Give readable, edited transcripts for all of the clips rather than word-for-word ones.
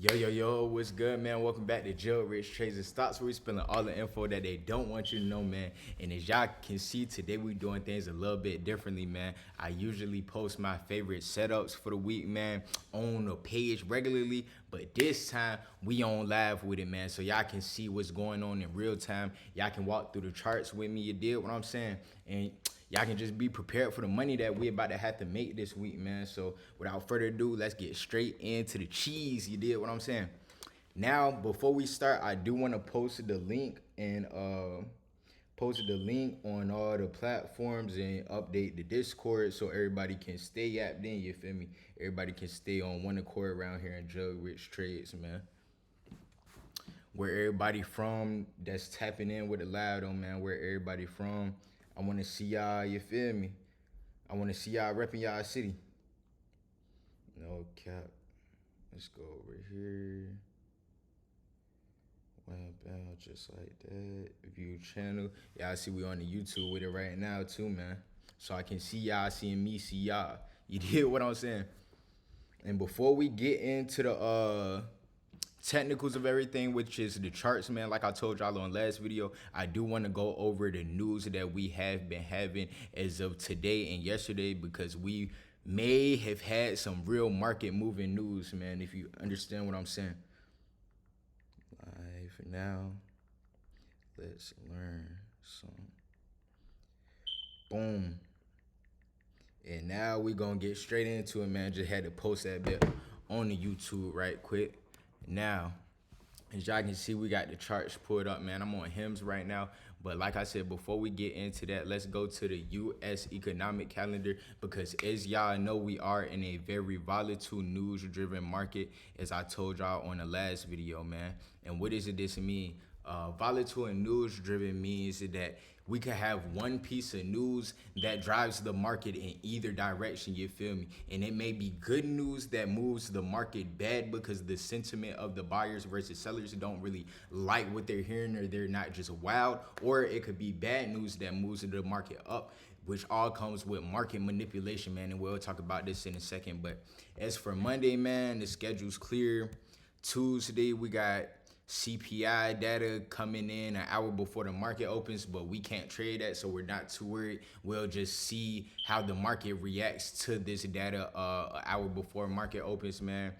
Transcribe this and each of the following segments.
Yo, what's good, man? Welcome back to Joe Rich Trades and Stocks, where we spilling all the info that they don't want you to know, man. And as y'all can see, today we doing things a little bit differently, man. I usually post my favorite setups for the week, man, on the page regularly, but this time we on live with it, man. So y'all can see what's going on in real time. Y'all can walk through the charts with me. You did what I'm saying, and y'all can just be prepared for the money that we about to have to make this week, man. So without further ado, let's get straight into the cheese. You did what I'm saying. Now, before we start, I do want to post the link and on all the platforms and update the Discord so everybody can stay apped in. You feel me? Everybody can stay on one accord around here in Jug Rich Trades, man. Where everybody from that's tapping in with the live on, man. Where everybody from. I want to see y'all, you feel me? I want to see y'all repping y'all city. No cap. Let's go over here. Went down just like that. View channel. Y'all see we on the YouTube with it right now too, man. So I can see y'all seeing me see y'all. You did what I'm saying? And before we get into the technicals of everything, which is the charts, man, like I told y'all on last video, I do want to go over the news that we have been having as of today and yesterday, because we may have had some real market moving news, man, if you understand what I'm saying. Live now, let's learn some. Boom. And now we gonna get straight into it, man. Just had to post that bit on the YouTube right quick. Now, as y'all can see, we got the charts pulled up, man. I'm on HIMS right now. But like I said, before we get into that, let's go to the U.S. economic calendar, because as y'all know, we are in a very volatile, news-driven market, as I told y'all on the last video, man. And what does this mean? Volatile and news-driven means that we could have one piece of news that drives the market in either direction, you feel me? And it may be good news that moves the market bad because the sentiment of the buyers versus sellers don't really like what they're hearing, or they're not just wowed. Or it could be bad news that moves the market up, which all comes with market manipulation, man. And we'll talk about this in a second. But as for Monday, man, the schedule's clear. Tuesday, we got CPI data coming in an hour before the market opens, but we can't trade that, so we're not too worried. We'll just see how the market reacts to this data an hour before market opens, man.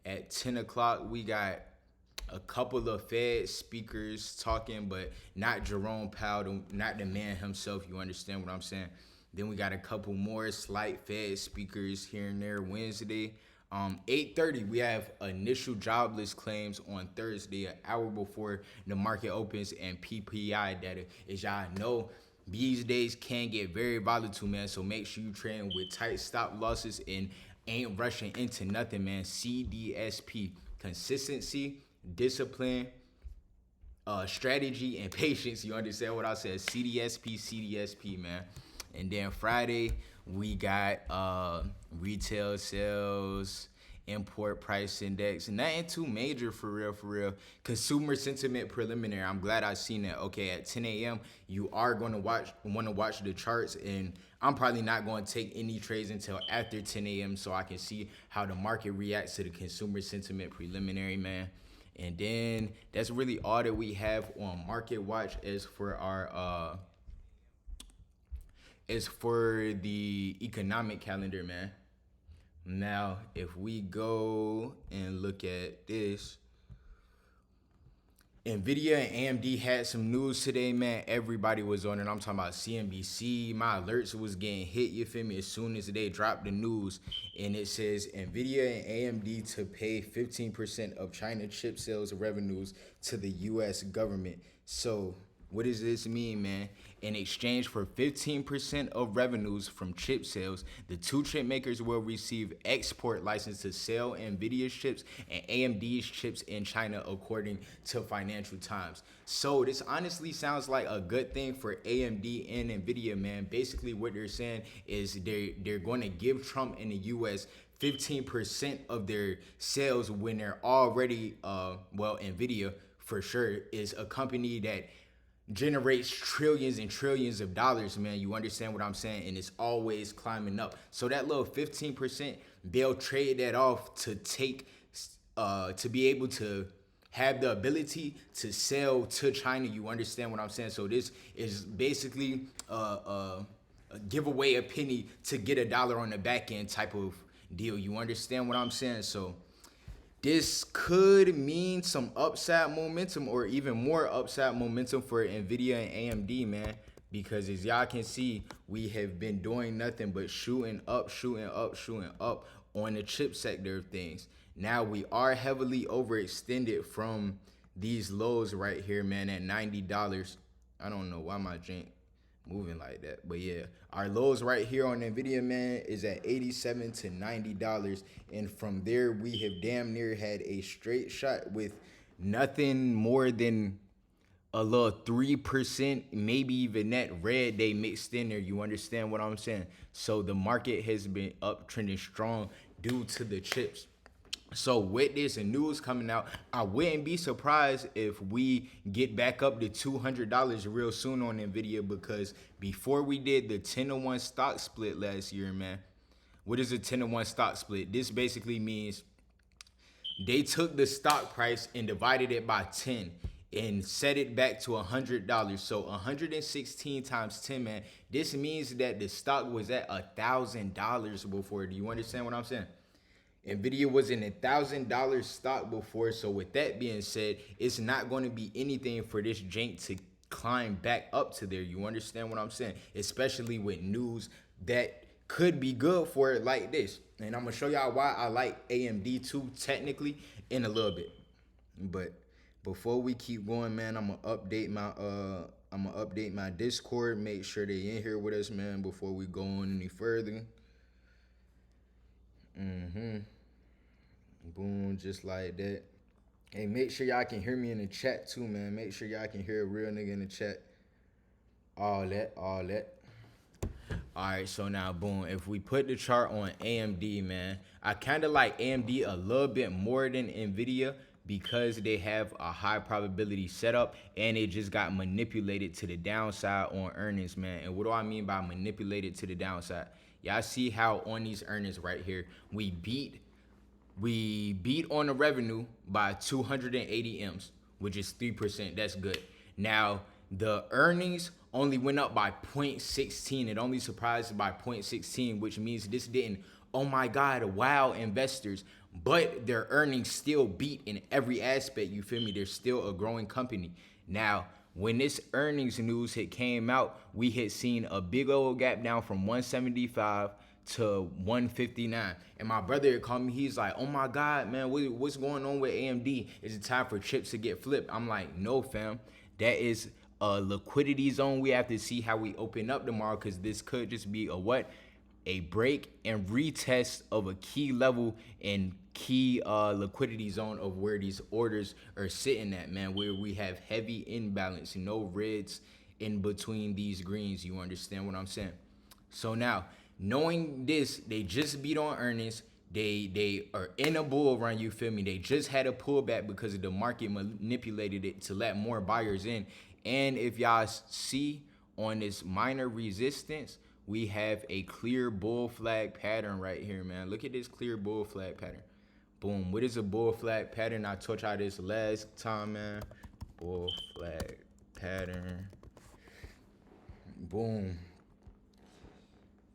At 10 o'clock, we got a couple of Fed speakers talking, but not Jerome Powell, not the man himself. You understand what I'm saying? Then we got a couple more slight Fed speakers here and there Wednesday. 8:30, we have initial jobless claims on Thursday, an hour before the market opens, and PPI data. As y'all know, these days can get very volatile, man. So make sure you trade with tight stop losses and ain't rushing into nothing, man. CDSP, consistency, discipline, strategy, and patience. You understand what I said? CDSP, man. And then Friday, we got retail sales, import price index, nothing too major for real. Consumer sentiment preliminary. I'm glad I seen that. Okay, at 10 a.m. you are going to want to watch the charts, and I'm probably not going to take any trades until after 10 a.m. so I can see how the market reacts to the consumer sentiment preliminary, man. And then that's really all that we have on Market Watch as for our is for the economic calendar, man. Now, if we go and look at this, NVDA and AMD had some news today, man. Everybody was on it. I'm talking about CNBC. My alerts was getting hit, you feel me, as soon as they dropped the news. And it says NVIDIA and AMD to pay 15% of China chip sales revenues to the U.S. government. So what does this mean, man? In exchange for 15% of revenues from chip sales, the two chip makers will receive export license to sell NVIDIA's chips and AMD's chips in China, according to Financial Times. So this honestly sounds like a good thing for AMD and NVIDIA, man. Basically what they're saying is they're going to give Trump in the U.S. 15% of their sales when they're already, NVIDIA for sure is a company that generates trillions and trillions of dollars, man. You understand what I'm saying? And it's always climbing up. So that little 15%, they'll trade that off to take to be able to have the ability to sell to China. You understand what I'm saying? So this is basically give away a penny to get a dollar on the back end type of deal. You understand what I'm saying? So this could mean some upside momentum or even more upside momentum for NVIDIA and AMD, man. Because as y'all can see, we have been doing nothing but shooting up, shooting up, shooting up on the chip sector of things. Now we are heavily overextended from these lows right here, man, at $90. I don't know why my jank moving like that, but yeah, our lows right here on NVIDIA, man, is at $87 to $90, and from there we have damn near had a straight shot with nothing more than a little 3%, maybe even that red they mixed in there. You understand what I'm saying? So the market has been uptrending strong due to the chips. So with this news coming out, I wouldn't be surprised if we get back up to $200 real soon on NVIDIA, because before we did the 10-to-1 stock split last year, man. What is a 10-to-1 stock split? This basically means they took the stock price and divided it by 10 and set it back to $100. So 116 times 10, man. This means that the stock was at $1,000 before. Do you understand what I'm saying? NVIDIA was in $1,000 stock before. So with that being said, it's not going to be anything for this jank to climb back up to there. You understand what I'm saying? Especially with news that could be good for it like this. And I'm going to show y'all why I like AMD too, technically, in a little bit. But before we keep going, man, I'm gonna update my Discord. Make sure they in here with us, man, before we go on any further. Boom, just like that. Hey, make sure y'all can hear me in the chat too, man. Make sure y'all can hear a real nigga in the chat. All that. All right, so now, boom, if we put the chart on AMD, man, I kind of like AMD a little bit more than NVIDIA because they have a high probability setup and it just got manipulated to the downside on earnings, man. And what do I mean by manipulated to the downside? Y'all see how on these earnings right here, we beat on the revenue by 280 M's, which is 3%. That's good. Now, the earnings only went up by 0.16. It only surprised by 0.16, which means this didn't, oh my God, wow investors. But their earnings still beat in every aspect. You feel me? They're still a growing company. Now, when this earnings news came out, we had seen a big old gap down from 175 to 159. And my brother called me, he's like, oh my God, man, what's going on with AMD? Is it time for chips to get flipped? I'm like, no, fam. That is a liquidity zone. We have to see how we open up tomorrow, because this could just be a break and retest of a key level and key liquidity zone of where these orders are sitting at, man, where we have heavy imbalance, no reds in between these greens. You understand what I'm saying? So now, knowing this, they just beat on earnings. They are in a bull run, you feel me? They just had a pullback because the market manipulated it to let more buyers in. And if y'all see on this minor resistance, we have a clear bull flag pattern right here, man. Look at this clear bull flag pattern. Boom. What is a bull flag pattern? I taught y'all this last time, man. Bull flag pattern. Boom.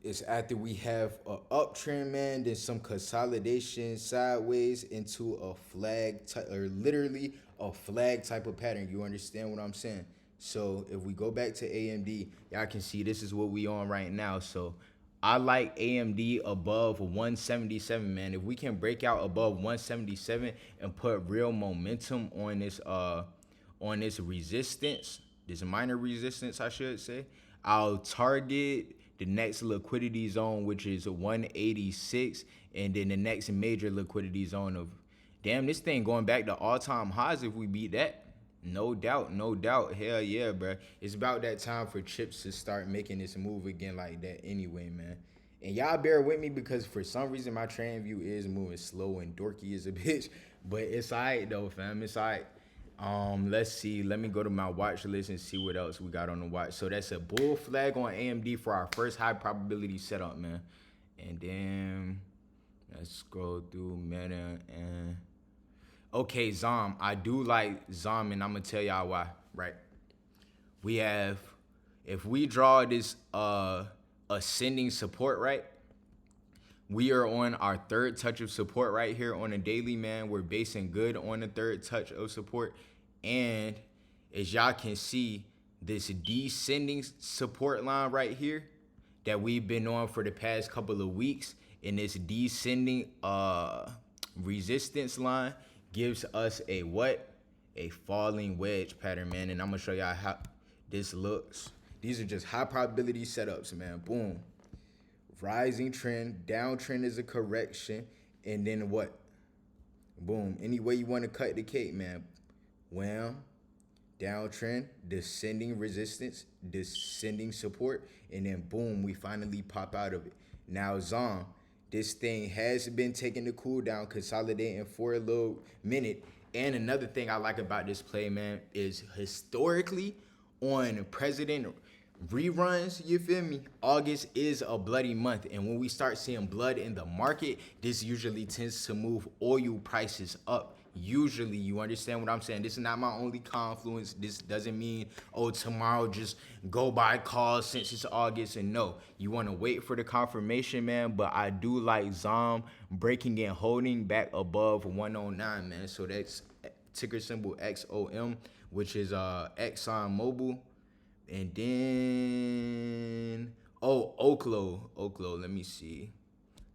It's after we have a uptrend, man, then some consolidation sideways into a flag or literally a flag type of pattern. You understand what I'm saying? So if we go back to AMD, y'all can see this is what we on right now. So I like AMD above 177, man. If we can break out above 177 and put real momentum on this resistance, this minor resistance, I should say, I'll target the next liquidity zone, which is 186, and then the next major liquidity zone of, damn, this thing going back to all-time highs if we beat that. No doubt, no doubt. Hell yeah, bro. It's about that time for chips to start making this move again like that anyway, man. And y'all bear with me because for some reason my trend view is moving slow and dorky as a bitch. But it's all right, though, fam. It's all right. Let's see. Let me go to my watch list and see what else we got on the watch. So that's a bull flag on AMD for our first high probability setup, man. And then let's scroll through Meta and Okay, Zom. I do like Zom, and I'm gonna tell y'all why, right? We have, if we draw this ascending support, right? We are on our third touch of support right here on a daily, man. We're basing good on the third touch of support. And as y'all can see, this descending support line right here that we've been on for the past couple of weeks, and this descending resistance line gives us a what? A falling wedge pattern, man. And I'm gonna show y'all how this looks. These are just high probability setups, man. Boom. Rising trend, downtrend is a correction, and then what? Boom. Any way you want to cut the cake, man. Wham. Downtrend, descending resistance, descending support, and then boom, we finally pop out of it. Now, Zom, this thing has been taking the cool down, consolidating for a little minute. And another thing I like about this play, man, is historically on President reruns, you feel me? August is a bloody month, and when we start seeing blood in the market, this usually tends to move oil prices up. Usually, you understand what I'm saying? This is not my only confluence. This doesn't mean, oh, tomorrow just go buy calls since it's August. And no, you want to wait for the confirmation, man. But I do like Zom breaking and holding back above 109, man. So that's ticker symbol XOM, which is Exxon Mobil. And then, oh, Oklo, let me see.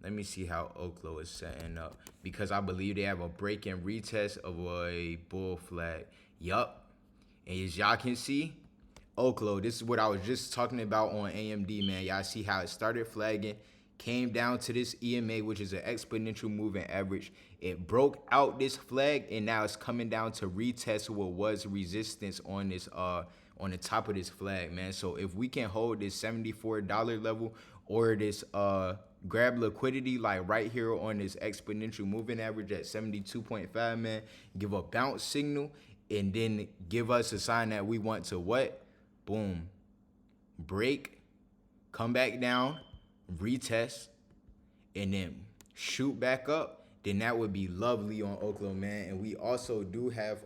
Let me see how Oklo is setting up, because I believe they have a break and retest of a bull flag. Yup. And as y'all can see, Oklo, this is what I was just talking about on AMD, man. Y'all see how it started flagging, came down to this EMA, which is an exponential moving average. It broke out this flag, and now it's coming down to retest what was resistance on this on the top of this flag, man. So if we can hold this $74 level or this grab liquidity like right here on this exponential moving average at 72.5, man, give a bounce signal and then give us a sign that we want to what? Boom. Break, come back down, retest, and then shoot back up, then that would be lovely on Oklo, man. And we also do have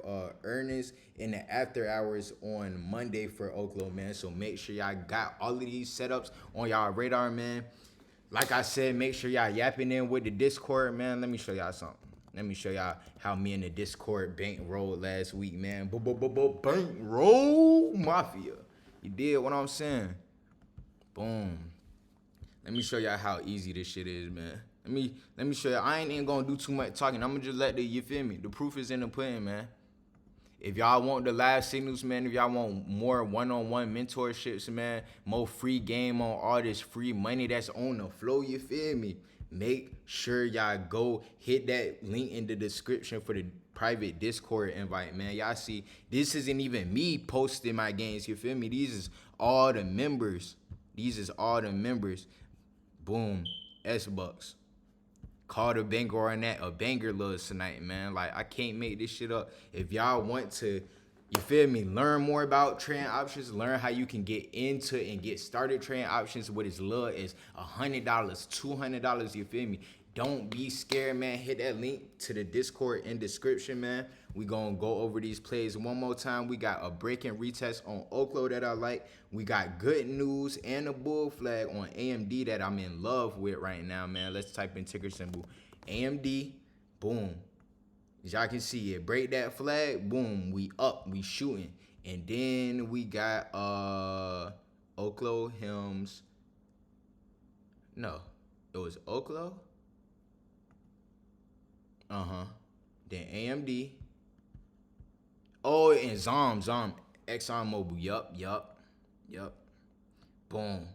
earnings in the after hours on Monday for Oklo, man. So make sure y'all got all of these setups on y'all radar, man. Like I said, make sure y'all yapping in with the Discord, man. Let me show y'all something. Let me show y'all how me and the Discord bank rolled last week, man. Bank roll mafia. You did what I'm saying? Boom. Let me show y'all how easy this shit is, man. Let me show y'all. I ain't even gonna do too much talking. I'm gonna just let you feel me? The proof is in the pudding, man. If y'all want the live signals, man, if y'all want more one-on-one mentorships, man, more free game on all this free money that's on the flow, you feel me? Make sure y'all go hit that link in the description for the private Discord invite, man. Y'all see, this isn't even me posting my games, you feel me? These is all the members. These is all the members. Boom. S-Bucks. Call the banger on that a banger loves tonight, man. Like, I can't make this shit up. If y'all want to, you feel me, learn more about trading options, learn how you can get into and get started trading options with as little as $100, $200, you feel me? Don't be scared, man. Hit that link to the Discord in description, man. We gonna go over these plays one more time. We got a break and retest on Oklo that I like. We got good news and a bull flag on AMD that I'm in love with right now, man. Let's type in ticker symbol AMD. Boom. As y'all can see it, break that flag. Boom. We up. We shooting. And then we got Oklo Helms. No, it was Oklo. Then AMD. Oh, and Zom, Exxon Mobil. Yup. Boom.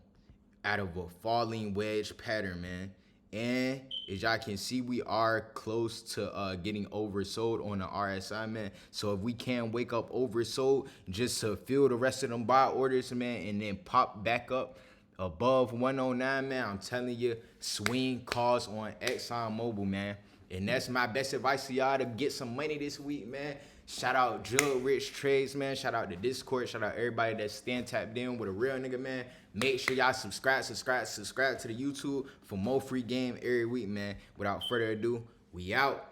Out of a falling wedge pattern, man. And as y'all can see, we are close to getting oversold on the RSI, man. So if we can wake up oversold just to fill the rest of them buy orders, man, and then pop back up above 109, man, I'm telling you, swing calls on Exxon Mobil, man. And that's my best advice to y'all to get some money this week, man. Shout out Jug Rich Trades, man. Shout out the Discord. Shout out everybody that's stand tapped in with a real nigga, man. Make sure y'all subscribe to the YouTube for more free game every week, man. Without further ado, we out.